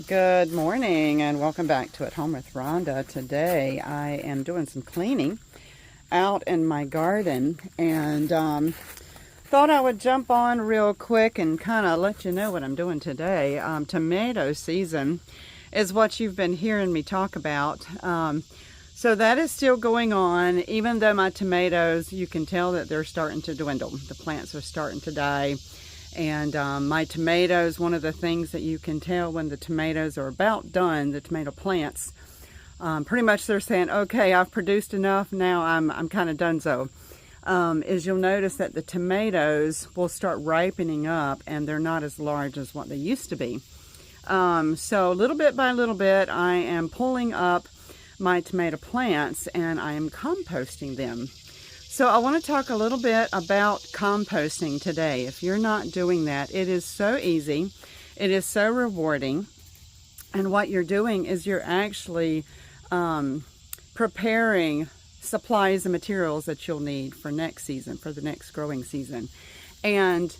Good morning and welcome back to At Home with Rhonda. Today I am doing some cleaning out in my garden and thought I would jump on real quick and kind of let you know what I'm doing today. Tomato season is what you've been hearing me talk about. So that is still going on, even though my tomatoes, you can tell that they're starting to dwindle. The plants are starting to die. And my tomatoes, one of the things that you can tell when the tomatoes are about done, the tomato plants, pretty much they're saying, okay, I've produced enough, now I'm kind of donezo. Is you'll notice that the tomatoes will start ripening up and they're not as large as what they used to be. So little bit by little bit, I am pulling up my tomato plants and I am composting them. So I want to talk a little bit about composting today. If you're not doing that, it is so easy. It is so rewarding. And what you're doing is you're actually preparing supplies and materials that you'll need for next season, for the next growing season. And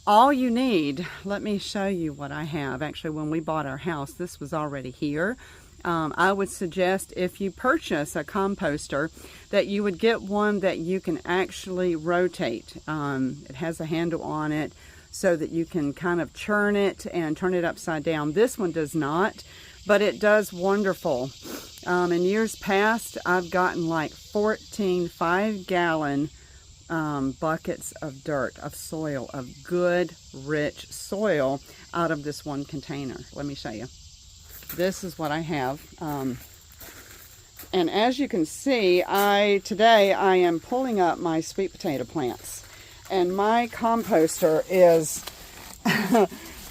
all you need, let me show you what I have. Actually, when we bought our house, this was already here. I would suggest if you purchase a composter that you would get one that you can actually rotate. It has a handle on it so that you can kind of churn it and turn it upside down. This one does not, but it does wonderful. In years past, I've gotten like 14 5-gallon buckets of dirt, of soil, of good, rich soil out of this one container. Let me show you. This is what I have, and as you can see, today I am pulling up my sweet potato plants, and my composter is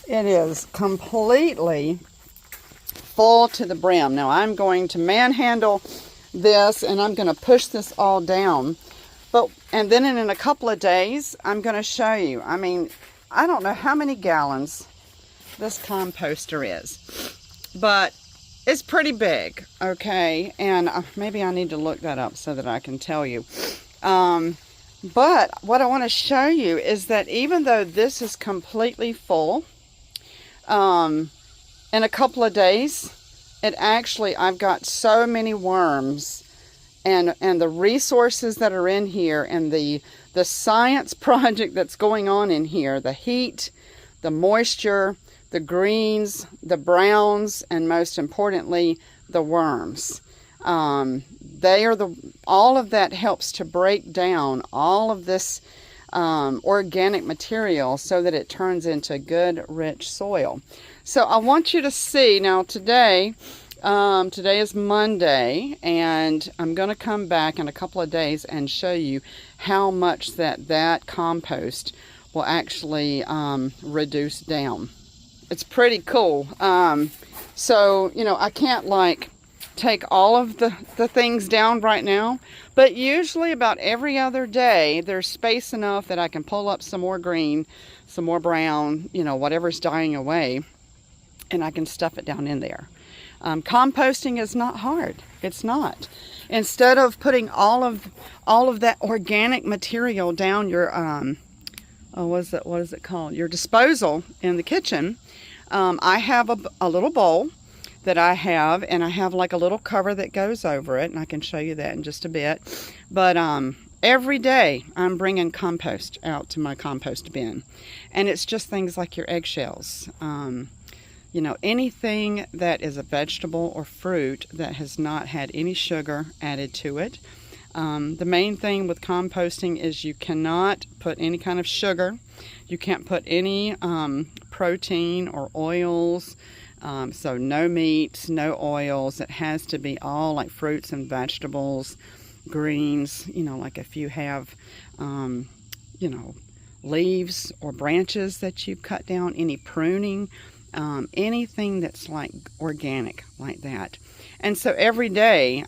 it is completely full to the brim. Now I'm going to manhandle this and I'm going to push this all down, and then in a couple of days I'm going to show you. I mean, I don't know how many gallons this composter is, but it's pretty big, okay? And maybe I need to look that up so that I can tell you. But what I want to show you is that even though this is completely full, in a couple of days, I've got so many worms and the resources that are in here and the science project that's going on in here, the heat, the moisture, the greens, the browns, and most importantly, the worms. All of that helps to break down all of this organic material so that it turns into good, rich soil. So I want you to see, now today is Monday, and I'm going to come back in a couple of days and show you how much that compost will actually reduce down. It's pretty cool. So, I can't like take all of the things down right now, but usually about every other day, there's space enough that I can pull up some more green, some more brown, whatever's dying away, and I can stuff it down in there. Composting is not hard. It's not. Instead of putting all of that organic material down your, what is it called? Your disposal in the kitchen, I have a little bowl that I have, and I have like a little cover that goes over it, and I can show you that in just a bit. But every day I'm bringing compost out to my compost bin, and it's just things like your eggshells, anything that is a vegetable or fruit that has not had any sugar added to it. The main thing with composting is you cannot put any kind of sugar. You can't put any protein or oils. So no meats, no oils. It has to be all like fruits and vegetables, greens, like if you have, leaves or branches that you've cut down, any pruning, anything that's like organic like that. And so every day,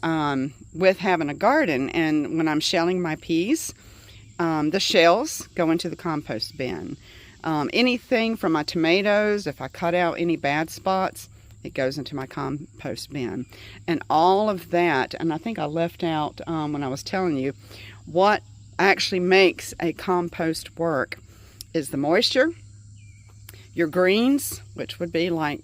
with having a garden, and when I'm shelling my peas, the shells go into the compost bin. Anything from my tomatoes, if I cut out any bad spots, it goes into my compost bin. And all of that, and I think I left out when I was telling you, what actually makes a compost work is the moisture, your greens, which would be like,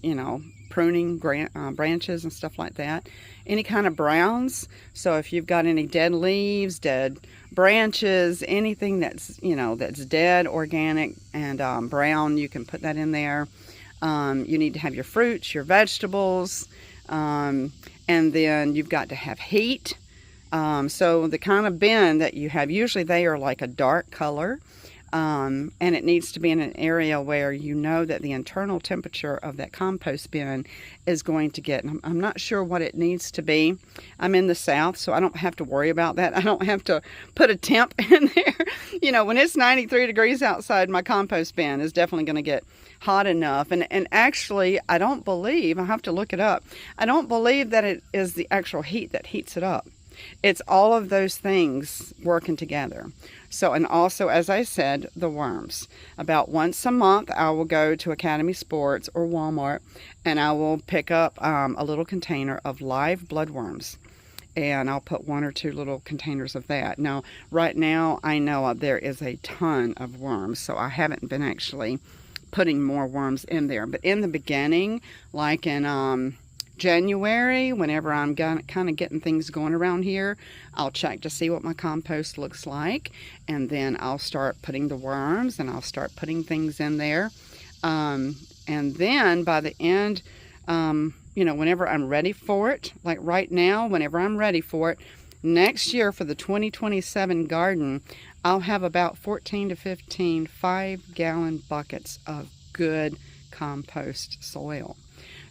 pruning branches and stuff like that. Any kind of browns. So if you've got any dead leaves, dead branches, anything that's, you know, that's dead, organic, and brown, you can put that in there. You need to have your fruits, your vegetables, and then you've got to have heat. So the kind of bin that you have, usually they are like a dark color, and it needs to be in an area where you know that the internal temperature of that compost bin is going to get. I'm not sure what it needs to be. I'm in the South, so I don't have to worry about that. I don't have to put a temp in there. You know, when it's 93 degrees outside, my compost bin is definitely going to get hot enough. And actually, I don't believe, I have to look it up, I don't believe that it is the actual heat that heats it up. It's all of those things working together. So, and also, as I said, the worms. About once a month, I will go to Academy Sports or Walmart, and I will pick up a little container of live bloodworms. And I'll put 1 or 2 little containers of that. Now, right now, I know there is a ton of worms, so I haven't been actually putting more worms in there. But in the beginning, like in January, whenever I'm kind of getting things going around here, I'll check to see what my compost looks like, and then I'll start putting the worms, and I'll start putting things in there. And then by the end, you know, whenever I'm ready for it, like right now, whenever I'm ready for it, next year for the 2027 garden, I'll have about 14 to 15 5-gallon buckets of good compost soil.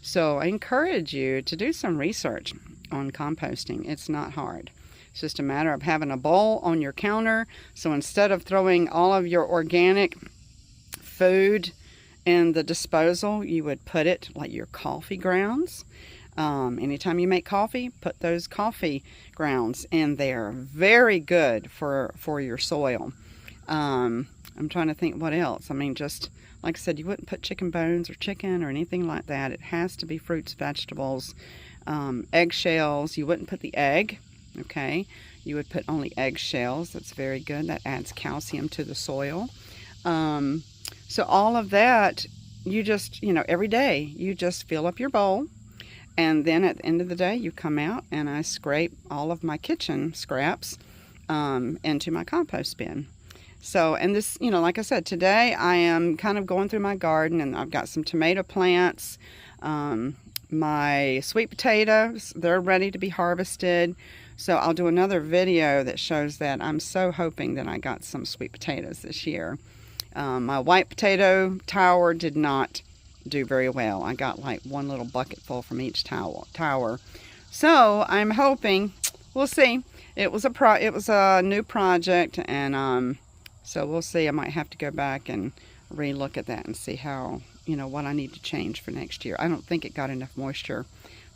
So I encourage you to do some research on composting. It's not hard. It's just a matter of having a bowl on your counter. So instead of throwing all of your organic food in the disposal, you would put it like your coffee grounds. Anytime you make coffee, put those coffee grounds in there. Very good for your soil. I'm trying to think what else. I mean, just like I said, you wouldn't put chicken bones or chicken or anything like that. It has to be fruits, vegetables, eggshells. You wouldn't put the egg, okay? You would put only eggshells. That's very good. That adds calcium to the soil. So all of that, you just, you know, every day, you just fill up your bowl. And then at the end of the day, you come out and I scrape all of my kitchen scraps into my compost bin. So, and this, you know, like I said, today I am kind of going through my garden, and I've got some tomato plants, my sweet potatoes, they're ready to be harvested. So I'll do another video that shows that. I'm so hoping that I got some sweet potatoes this year. My white potato tower did not do very well. I got like 1 little bucket full from each tower. So I'm hoping, we'll see. It was a new project, and so we'll see. I might have to go back and re-look at that and see how, you know, what I need to change for next year. I don't think it got enough moisture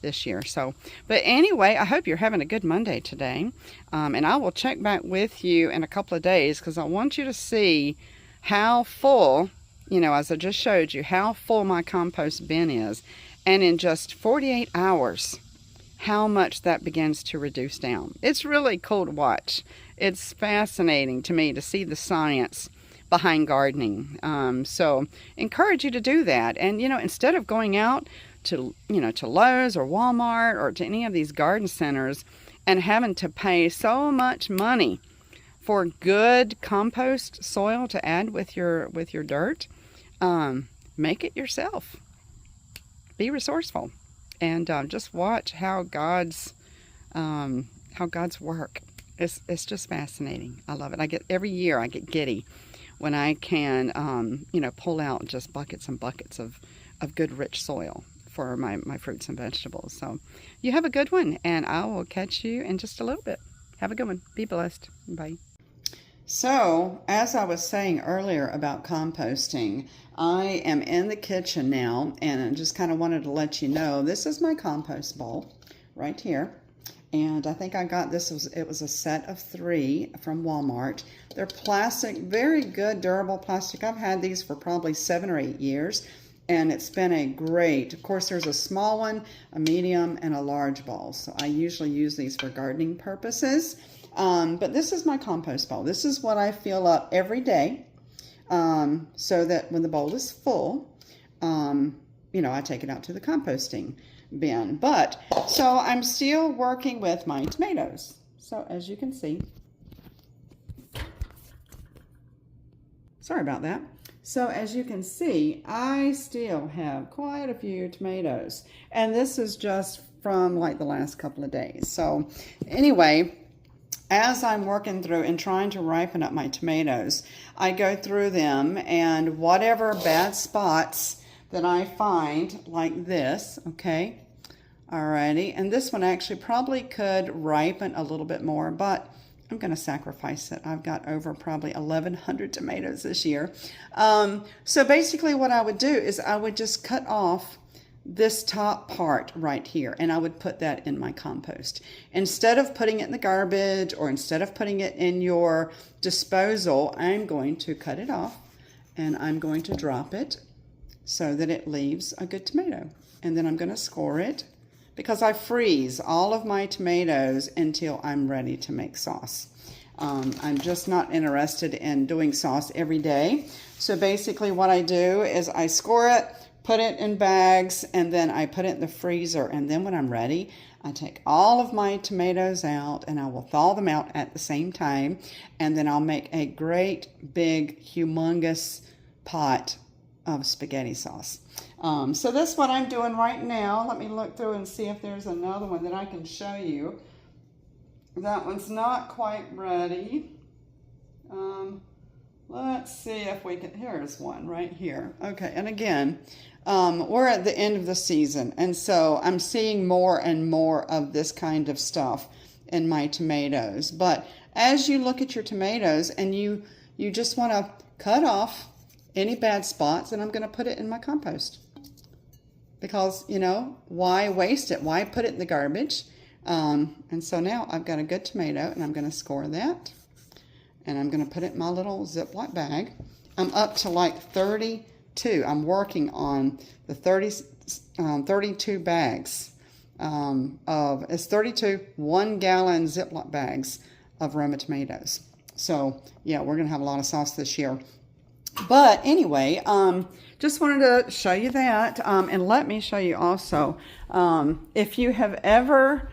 this year. So, but anyway, I hope you're having a good Monday today. And I will check back with you in a couple of days, because I want you to see how full, you know, as I just showed you, how full my compost bin is. And in just 48 hours, how much that begins to reduce down. It's really cool to watch. It's fascinating to me to see the science behind gardening. So encourage you to do that. And, you know, instead of going out to, you know, to Lowe's or Walmart or to any of these garden centers and having to pay so much money for good compost soil to add with your dirt, make it yourself. Be resourceful, and just watch how God's work. It's just fascinating. I love it. Every year I get giddy when I can, you know, pull out just buckets and buckets of good rich soil for my fruits and vegetables. So you have a good one, and I will catch you in just a little bit. Have a good one. Be blessed. Bye. So, as I was saying earlier about composting, I am in the kitchen now, and I just kind of wanted to let you know, this is my compost bowl right here. And I think I got this, it was a set of 3 from Walmart. They're plastic, very good, durable plastic. I've had these for probably 7 or 8 years, and it's been a great, of course there's a small one, a medium, and a large bowl. So I usually use these for gardening purposes. But this is my compost bowl. This is what I fill up every day, so that when the bowl is full, you know, I take it out to the composting bin. But, so I'm still working with my tomatoes. So as you can see, sorry about that. So as you can see, I still have quite a few tomatoes. And this is just from like the last couple of days. So anyway, as I'm working through and trying to ripen up my tomatoes, I go through them, and whatever bad spots that I find, like this, okay, alrighty, and this one actually probably could ripen a little bit more, but I'm going to sacrifice it. I've got over probably 1,100 tomatoes this year. So basically what I would do is I would just cut off this top part right here, and I would put that in my compost. Instead of putting it in the garbage, or instead of putting it in your disposal, I'm going to cut it off, and I'm going to drop it so that it leaves a good tomato. And then I'm going to score it, because I freeze all of my tomatoes until I'm ready to make sauce. I'm just not interested in doing sauce every day. So basically what I do is I score it, put it in bags, and then I put it in the freezer. And then when I'm ready, I take all of my tomatoes out, and I will thaw them out at the same time. And then I'll make a great big humongous pot of spaghetti sauce. So that's what I'm doing right now. Let me look through and see if there's another one that I can show you. That one's not quite ready. Let's see if we can, here's one right here. Okay, and again, we're at the end of the season, and so I'm seeing more and more of this kind of stuff in my tomatoes. But as you look at your tomatoes and you just want to cut off any bad spots, and I'm going to put it in my compost. Because, you know, why waste it? Why put it in the garbage? And so now I've got a good tomato, and I'm going to score that. And I'm going to put it in my little Ziploc bag. I'm up to like 32. I'm working on the 32 bags it's 32 1-gallon Ziploc bags of Roma tomatoes. So, yeah, we're going to have a lot of sauce this year. But anyway, just wanted to show you that, and let me show you also, if you have ever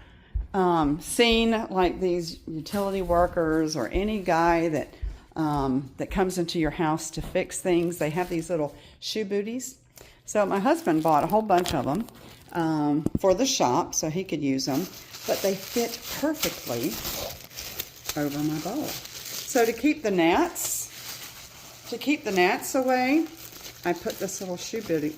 seen like these utility workers or any guy that that comes into your house to fix things, they have these little shoe booties. So my husband bought a whole bunch of them for the shop so he could use them, but they fit perfectly over my bowl. So to keep the gnats away, I put this little shoe booty.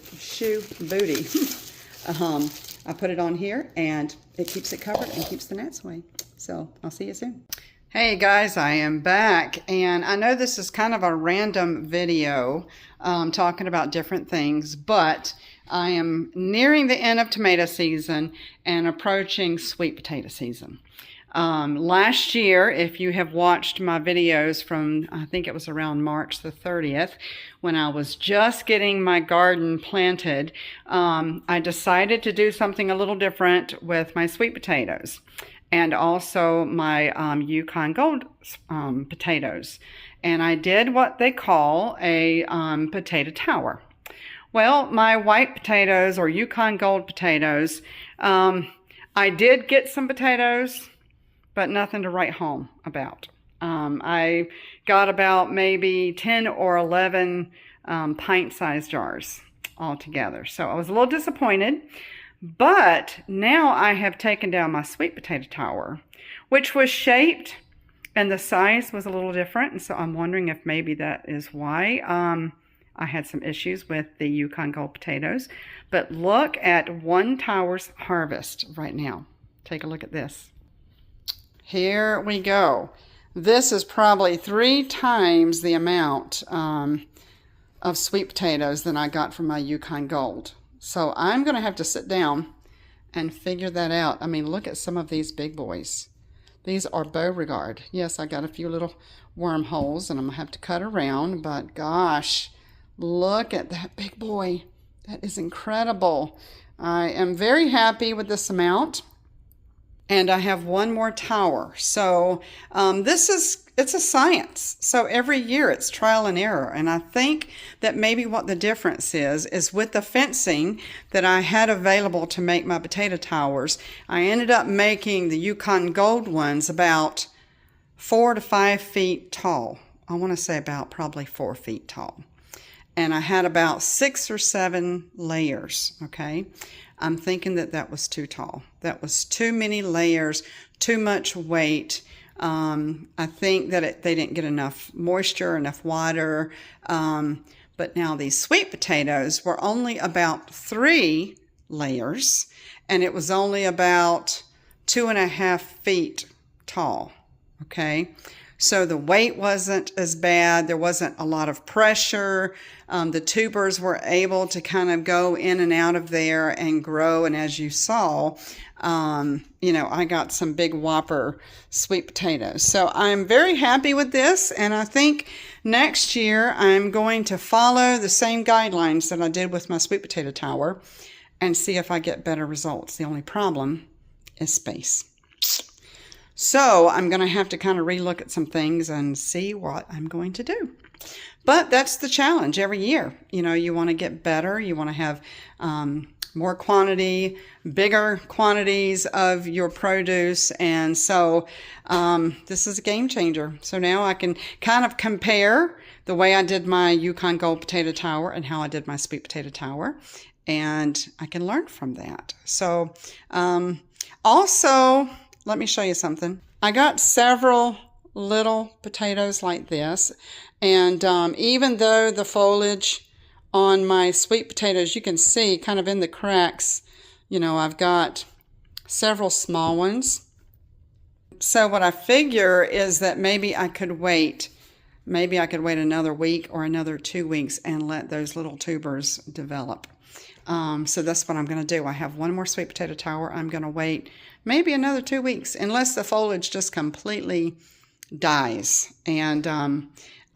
I put it on here, and it keeps it covered and keeps the gnats away. So I'll see you soon. Hey guys, I am back, and I know this is kind of a random video talking about different things, but I am nearing the end of tomato season and approaching sweet potato season. Last year, if you have watched my videos from, I think it was around March the 30th, when I was just getting my garden planted, I decided to do something a little different with my sweet potatoes and also my Yukon Gold potatoes. And I did what they call a potato tower. Well, my white potatoes or Yukon Gold potatoes, I did get some potatoes, but nothing to write home about. I got about maybe 10 or 11 pint-sized jars altogether. So I was a little disappointed, but now I have taken down my sweet potato tower, which was shaped and the size was a little different. And so I'm wondering if maybe that is why I had some issues with the Yukon Gold potatoes. But look at one tower's harvest right now. Take a look at this. Here we go. This is probably 3 times the amount of sweet potatoes than I got from my Yukon Gold. So I'm going to have to sit down and figure that out. I mean, look at some of these big boys. These are Beauregard. Yes, I got a few little wormholes, and I'm going to have to cut around, but gosh, look at that big boy. That is incredible. I am very happy with this amount. and I have one more tower. So it's a science. So every year it's trial and error. And I think that maybe what the difference is with the fencing that I had available to make my potato towers, I ended up making the Yukon Gold ones about 4 to 5 feet tall. I want to say about probably 4 feet tall. And I had about 6 or 7 layers, okay? I'm thinking that that was too tall. That was too many layers, too much weight. I think that they didn't get enough moisture, enough water. But now these sweet potatoes were only about 3 layers, and it was only about 2.5 feet tall, okay? So the weight wasn't as bad. There wasn't a lot of pressure. The tubers were able to kind of go in and out of there and grow. And as you saw, I got some big whopper sweet potatoes. So I'm very happy with this. And I think next year I'm going to follow the same guidelines that I did with my sweet potato tower and see if I get better results. The only problem is space. So I'm going to have to kind of relook at some things and see what I'm going to do. But that's the challenge every year. You want to get better. You want to have more quantity, bigger quantities of your produce. And so this is a game changer. So now I can kind of compare the way I did my Yukon Gold potato tower and how I did my sweet potato tower. And I can learn from that. So also, let me show you something. I got several little potatoes like this. And even though the foliage on my sweet potatoes, you can see kind of in the cracks, I've got several small ones. So what I figure is that maybe I could wait another week or another 2 weeks and let those little tubers develop. So that's what I'm going to do. I have one more sweet potato tower. I'm going to wait maybe another 2 weeks, unless the foliage just completely dies. And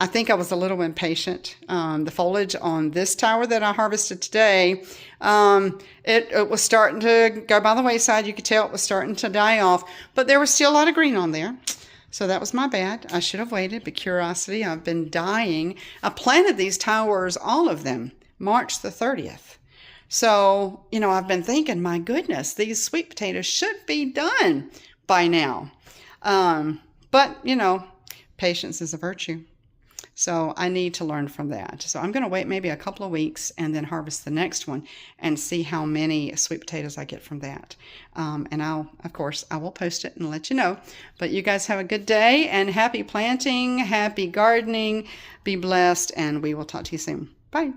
I think I was a little impatient. The foliage on this tower that I harvested today, it was starting to go by the wayside. You could tell it was starting to die off, but there was still a lot of green on there. So that was my bad. I should have waited, but curiosity, I've been dying. I planted these towers, all of them, March the 30th. So, I've been thinking, my goodness, these sweet potatoes should be done by now. But, patience is a virtue. So I need to learn from that. So I'm going to wait maybe a couple of weeks and then harvest the next one and see how many sweet potatoes I get from that. And of course, I will post it and let you know. But you guys have a good day and happy planting, happy gardening. Be blessed, and we will talk to you soon. Bye.